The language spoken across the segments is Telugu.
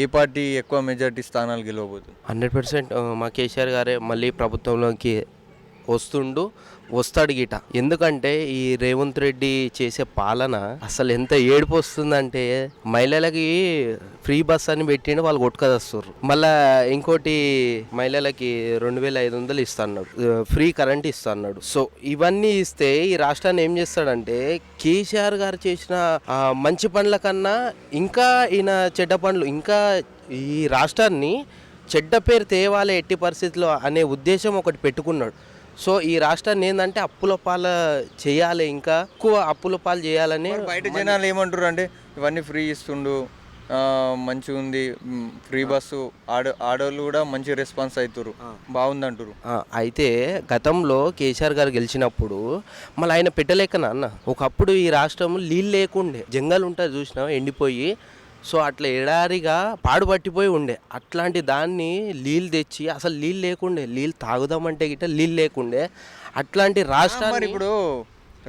ఏ పార్టీ ఎక్కువ మెజార్టీ స్థానాలు గెలవబోతుంది? 100% మా కేసీఆర్ గారే మళ్ళీ ప్రభుత్వంలోకి వస్తాడు గిట. ఎందుకంటే ఈ రేవంత్ రెడ్డి చేసే పాలన అసలు ఎంత ఏడుపు వస్తుందంటే, మహిళలకి ఫ్రీ బస్ అని పెట్టిండు, వాళ్ళు కొట్టుకదస్తారు. మళ్ళా ఇంకోటి మహిళలకి 2500 ఇస్తా అన్నాడు, ఫ్రీ కరెంట్ ఇస్తా అన్నాడు. సో ఇవన్నీ ఇస్తే ఈ రాష్ట్రాన్ని ఏం చేస్తాడంటే, కేసీఆర్ గారు చేసిన మంచి పనుల కన్నా ఇంకా ఈయన చెడ్డ పనులు, ఇంకా ఈ రాష్ట్రాన్ని చెడ్డ పేరు తేవాలి ఎట్టి పరిస్థితుల్లో అనే ఉద్దేశం ఒకటి పెట్టుకున్నాడు. సో ఈ రాష్ట్రాన్ని ఏంటంటే అప్పుల పాలు చేయాలి, ఇంకా ఎక్కువ అప్పుల పాలు చేయాలని. బయట జనాలు ఏమంటారు అంటే, ఇవన్నీ ఫ్రీ ఇస్తుండు, మంచిగా ఉంది, ఫ్రీ బస్సు, ఆడవాళ్ళు కూడా మంచి రెస్పాన్స్ అవుతారు, బాగుంది అంటారు. అయితే గతంలో కేసీఆర్ గారు గెలిచినప్పుడు మళ్ళీ ఆయన పెట్టలేకనా అన్న, ఒకప్పుడు ఈ రాష్ట్రం నీళ్ళు లేకుండే, జంగల్ ఉంటుంది చూసినా ఎండిపోయి, సో అట్లా ఎడారిగా పాడుపట్టిపోయి ఉండే. అట్లాంటి దాన్ని నీళ్ళు తెచ్చి, అసలు నీళ్ళు లేకుండే, నీళ్ళు తాగుదామంటే గిట్ట నీళ్ళు లేకుండే, అట్లాంటి రాష్ట్రాన్ని ఇప్పుడు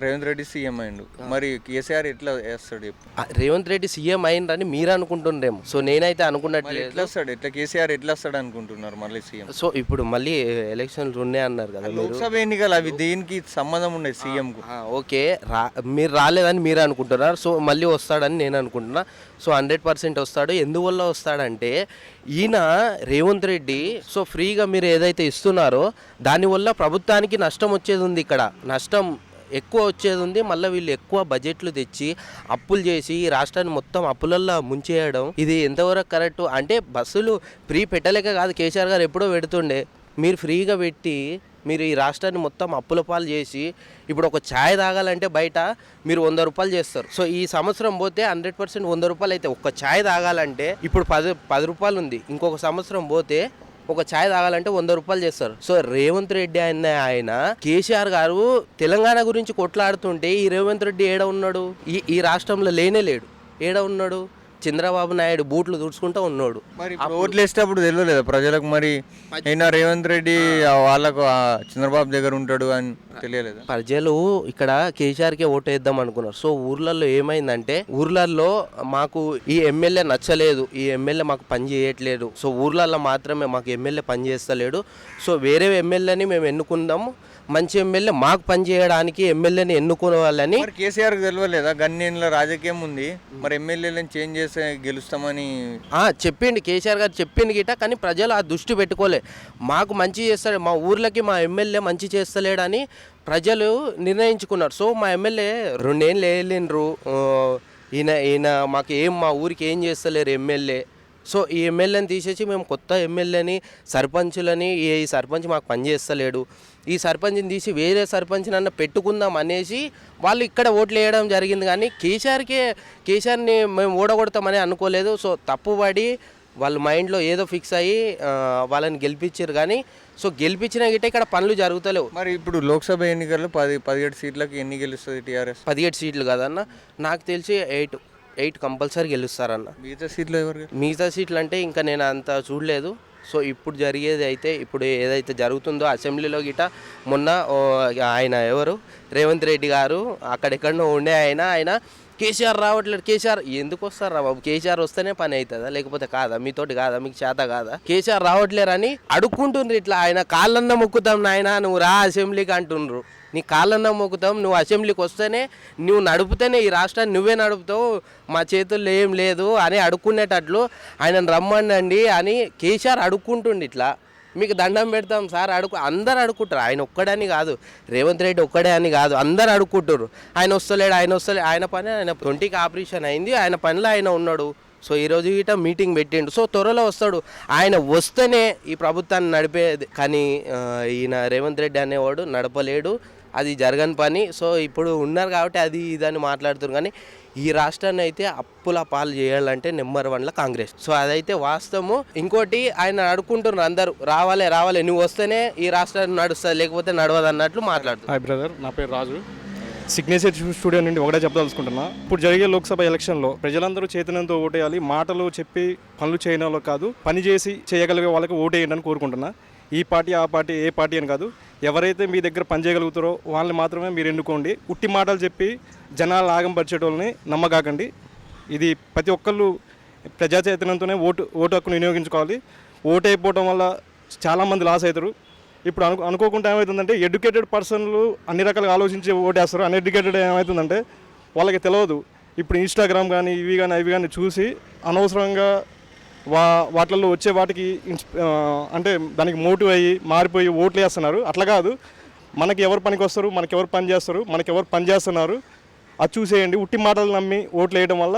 రేవంత్ రెడ్డి సీఎం అయిండు, మరి కేసీఆర్ ఎట్లా వేస్తాడు? రేవంత్ రెడ్డి సీఎం అయిందని మీరు అనుకుంటుండేమో, సో నేనైతే అనుకున్నట్లేదు. ఎట్లా వస్తాడు, ఎట్లా కేసీఆర్ ఎట్లా వస్తాడు అనుకుంటున్నారు మళ్ళీ సీఎం? సో ఇప్పుడు మళ్ళీ ఎలక్షన్లు ఉన్నాయి అన్నారు కదా, లోక్సభ ఎన్నికలు, అవి దేనికి సంబంధం ఉండేది సీఎం కు? ఓకే, మీరు రాలేదని మీరు అనుకుంటున్నారు, సో మళ్ళీ వస్తాడని నేను అనుకుంటున్నా. సో 100% వస్తాడు. ఎందువల్ల వస్తాడంటే, ఈయన రేవంత్ రెడ్డి సో ఫ్రీగా మీరు ఏదైతే ఇస్తున్నారో దానివల్ల ప్రభుత్వానికి నష్టం వచ్చేది ఉంది, ఇక్కడ నష్టం ఎక్కువ వచ్చేది ఉంది. మళ్ళీ వీళ్ళు ఎక్కువ బడ్జెట్లు తెచ్చి అప్పులు చేసి ఈ రాష్ట్రాన్ని మొత్తం అప్పులల్లో ముంచేయడం, ఇది ఎంతవరకు కరెక్ట్ అంటే, బస్సులు ఫ్రీ పెట్టలేక కాదు, కేసీఆర్ గారు ఎప్పుడో పెడుతుండే, మీరు ఫ్రీగా పెట్టి మీరు ఈ రాష్ట్రాన్ని మొత్తం అప్పుల పాలు చేసి, ఇప్పుడు ఒక ఛాయ్ తాగాలంటే బయట మీరు 100 రూపాయలు చేస్తారు. సో ఈ సంవత్సరం పోతే 100% 100 రూపాయలు అయితే, ఒక ఛాయ్ తాగాలంటే ఇప్పుడు 10 రూపాయలు ఉంది, ఇంకొక సంవత్సరం పోతే ఒక ఛాయ్ తాగాలంటే 100 రూపాయలు చేస్తారు. సో రేవంత్ రెడ్డి ఆయన కేసీఆర్ గారు తెలంగాణ గురించి కొట్లాడుతుంటే, ఈ రేవంత్ రెడ్డి ఏడ ఉన్నాడు? ఈ రాష్ట్రంలో లేనే లేడు. ఏడ ఉన్నాడు? చంద్రబాబు నాయుడు బూట్లు తుడుచుకుంటూ ఉన్నాడు. మరి ఓట్లు వేసేటప్పుడు తెలియలేదా ప్రజలకు? మరి అయినా రేవంత్ రెడ్డి వాళ్ళకు చంద్రబాబు దగ్గర ఉంటాడు అని తెలియలేదు. ప్రజలు ఇక్కడ కేసీఆర్కే ఓటు వేద్దాం అనుకున్నారు. సో ఊర్లలో ఏమైందంటే, ఊర్లలో మాకు ఈ ఎమ్మెల్యే నచ్చలేదు, ఈ ఎమ్మెల్యే మాకు పని చేయట్లేదు, సో ఊర్లలో మాత్రమే మాకు ఎమ్మెల్యే పని చేస్తలేడు, సో వేరే ఎమ్మెల్యేని మేము ఎన్నుకుందాము, మంచి ఎమ్మెల్యే మాకు పని చేయడానికి ఎమ్మెల్యేని ఎన్నుకునే వాళ్ళని. కేసీఆర్ తెలియలేదా గన్నేళ్ళ రాజకీయం ఉంది, మరి ఎమ్మెల్యేలను చేంజ్ చేస్తే గెలుస్తామని చెప్పిండు కేసీఆర్ గారు, చెప్పింది గిట, కానీ ప్రజలు ఆ దృష్టి పెట్టుకోలే. మాకు మంచి చేస్తాడు, మా ఊర్లకి మా ఎమ్మెల్యే మంచి చేస్తలేడని ప్రజలు నిర్ణయించుకున్నారు. సో మా ఎమ్మెల్యే 2 ఏళ్ళు వెళ్ళిండ్రు, ఈయన మాకు మా ఊరికి ఏం చేస్తలేరు ఎమ్మెల్యే. సో ఈ ఎమ్మెల్యేని తీసేసి మేము కొత్త ఎమ్మెల్యేని, సర్పంచులని, ఈ సర్పంచ్ మాకు పనిచేస్తలేడు, ఈ సర్పంచ్ని తీసి వేరే సర్పంచ్ని అన్న పెట్టుకుందాం అనేసి వాళ్ళు ఇక్కడ ఓట్లు వేయడం జరిగింది. కానీ కేసీఆర్ని మేము ఓడగొడతామని అనుకోలేదు. సో తప్పుపడి వాళ్ళ మైండ్లో ఏదో ఫిక్స్ అయ్యి వాళ్ళని గెలిపించారు. కానీ సో గెలిపించిన గిట్ట ఇక్కడ పనులు జరుగుతలేవు. మరి ఇప్పుడు లోక్సభ ఎన్నికల్లో 17 సీట్లకు ఎన్ని గెలుస్తుంది టీఆర్ఎస్? 17 సీట్లు కదన్న, నాకు తెలిసి 8 కంపల్సరీ గెలుస్తారన్న. మిగతా సీట్లు ఎవరు? మిగతా సీట్లు అంటే ఇంకా నేను అంత చూడలేదు. సో ఇప్పుడు జరిగేది అయితే, ఇప్పుడు ఏదైతే జరుగుతుందో అసెంబ్లీలో గిట, మొన్న ఆయన ఎవరు రేవంత్ రెడ్డి గారు అక్కడెక్కడో ఉండే ఆయన కేసీఆర్ రావట్లేదు, కేసీఆర్ ఎందుకు వస్తారా బాబు, కేసీఆర్ వస్తేనే పని అవుతుందా, లేకపోతే కాదా, మీతోటి కాదా, మీకు చేత కాదా, కేసీఆర్ రావట్లేరని అడుక్కుంటుండ్రు. ఇట్లా ఆయన కాళ్ళన్న మొక్కుతాం నాయన, నువ్వు రా అసెంబ్లీకి అంటుండ్రు. నీ కాళ్ళన్న మొక్కుతాం, నువ్వు అసెంబ్లీకి వస్తేనే, నువ్వు నడుపుతేనే ఈ రాష్ట్రాన్ని నువ్వే నడుపుతావు, మా చేతుల్లో ఏం లేదు అని అడుక్కునేటట్లు ఆయనను రమ్మండి అని కేసీఆర్ అడుక్కుంటుండి. ఇట్లా మీకు దండం పెడతాం సార్ అందరు అడుక్కుంటారు, ఆయన ఒక్కడని కాదు, రేవంత్ రెడ్డి ఒక్కడే అని కాదు, అందరు అడుక్కుంటారు. ఆయన వస్తలేడు, ఆయన పని, ఆయన 20కి ఆపరేషన్ అయింది, ఆయన పనిలో ఆయన ఉన్నాడు. సో ఈరోజు గిట మీటింగ్ పెట్టిండు, సో త్వరలో వస్తాడు. ఆయన వస్తేనే ఈ ప్రభుత్వాన్ని నడిపేది, కానీ ఈయన రేవంత్ రెడ్డి అనేవాడు నడపలేడు, అది జరగని పని. సో ఇప్పుడు ఉన్నారు కాబట్టి అది ఇదని మాట్లాడుతున్నారు. కానీ ఈ రాష్ట్రాన్ని అయితే అప్పుల పాలు చేయాలంటే నెంబర్ 1లో కాంగ్రెస్. సో అదైతే వాస్తవము. ఇంకోటి ఆయన అడుక్కుంటున్నారు అందరూ, రావాలి నువ్వు వస్తేనే ఈ రాష్ట్రాన్ని నడుస్తుంది, లేకపోతే నడవదు అన్నట్లు మాట్లాడుతున్నారు. హాయ్ బ్రదర్, నా పేరు రాజు, సిగ్నేచర్ స్టూడియో నుండి ఒకటే చెప్పదలుచుకుంటున్నా. ఇప్పుడు జరిగే లోక్సభ ఎలక్షన్లో ప్రజలందరూ చైతన్యంతో ఓటేయాలి, మాటలు చెప్పి పనులు చేయడంలో కాదు, పని చేసి చేయగలిగే వాళ్ళకి ఓటేయండి అని కోరుకుంటున్నా. ఈ పార్టీ ఆ పార్టీ ఏ పార్టీ అని కాదు, ఎవరైతే మీ దగ్గర పని చేయగలుగుతారో వాళ్ళని మాత్రమే మీరు ఎన్నుకోండి. ఉట్టి మాటలు చెప్పి జనాలు ఆగంపరిచేటోళ్ళని నమ్మకాకండి. ఇది ప్రతి ఒక్కళ్ళు ప్రజా చైతన్యంతోనే ఓటు హక్కును వినియోగించుకోవాలి. ఓటు అయిపోవడం వల్ల చాలామంది లాస్ అవుతారు. ఇప్పుడు అనుకోకుండా ఏమవుతుందంటే ఎడ్యుకేటెడ్ పర్సన్లు అన్ని రకాలుగా ఆలోచించి ఓటేస్తారు. అన్ఎడ్యుకేటెడ్ ఏమవుతుందంటే వాళ్ళకి తెలియదు. ఇప్పుడు ఇన్స్టాగ్రామ్ కానీ ఇవి కానీ చూసి అనవసరంగా వాటిల్లో వచ్చే వాటికి అంటే దానికి మోటివ్ అయ్యి మారిపోయి ఓట్లు వేస్తున్నారు. అట్లా కాదు, మనకి ఎవరు పనికి వస్తారు, మనకి ఎవరు పని చేస్తారు, మనకి ఎవరు పని చేస్తున్నారు అది చూసేయండి. ఉట్టి మాటలు నమ్మి ఓట్లు వేయడం వల్ల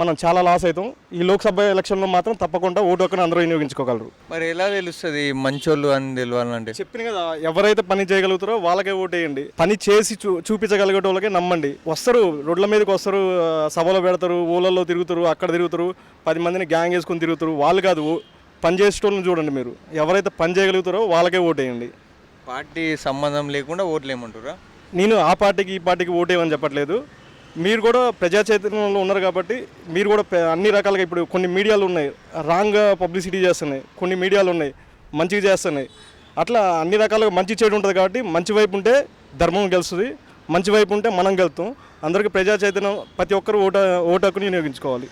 మనం చాలా లాస్ అవుతాం. ఈ లోక్సభ ఎలక్షన్లో మాత్రం తప్పకుండా ఓటు హక్కును అందరూ వినియోగించుకోగలరు. మరి ఎలా తెలుస్తుంది మంచోళ్ళు అని తెలియాలంటే? చెప్పిన కదా, ఎవరైతే పని చేయగలుగుతారో వాళ్ళకే ఓటేయండి. పని చేసి చూపించగలిగే వాళ్ళకే నమ్మండి. వస్తారు, రోడ్ల మీదకి వస్తారు, సభలో పెడతారు, ఊళ్ళల్లో తిరుగుతారు, అక్కడ తిరుగుతారు, 10 మందిని గ్యాంగ్ వేసుకొని తిరుగుతారు. వాళ్ళు కాదు, పని చేసేటోళ్ళని చూడండి. మీరు ఎవరైతే పని చేయగలుగుతారో వాళ్ళకే ఓటేయండి. పార్టీ సంబంధం లేకుండా ఓట్లు ఏమంటారా? నేను ఆ పార్టీకి ఈ పార్టీకి ఓటేయమని చెప్పట్లేదు. మీరు కూడా ప్రజా చైతన్యంలో ఉన్నారు కాబట్టి మీరు కూడా అన్ని రకాలుగా ఇప్పుడు కొన్ని మీడియాలు ఉన్నాయి రాంగ్గా పబ్లిసిటీ చేస్తున్నాయి, కొన్ని మీడియాలు ఉన్నాయి మంచిగా చేస్తున్నాయి. అట్లా అన్ని రకాలుగా మంచి చెడు ఉంటుంది కాబట్టి మంచి వైపు ఉంటే ధర్మం గెలుస్తుంది, మంచి వైపు ఉంటే మనం గెలుస్తాం. అందరికీ ప్రజా చైతన్యం ప్రతి ఒక్కరు ఓటు హక్కుని వినియోగించుకోవాలి.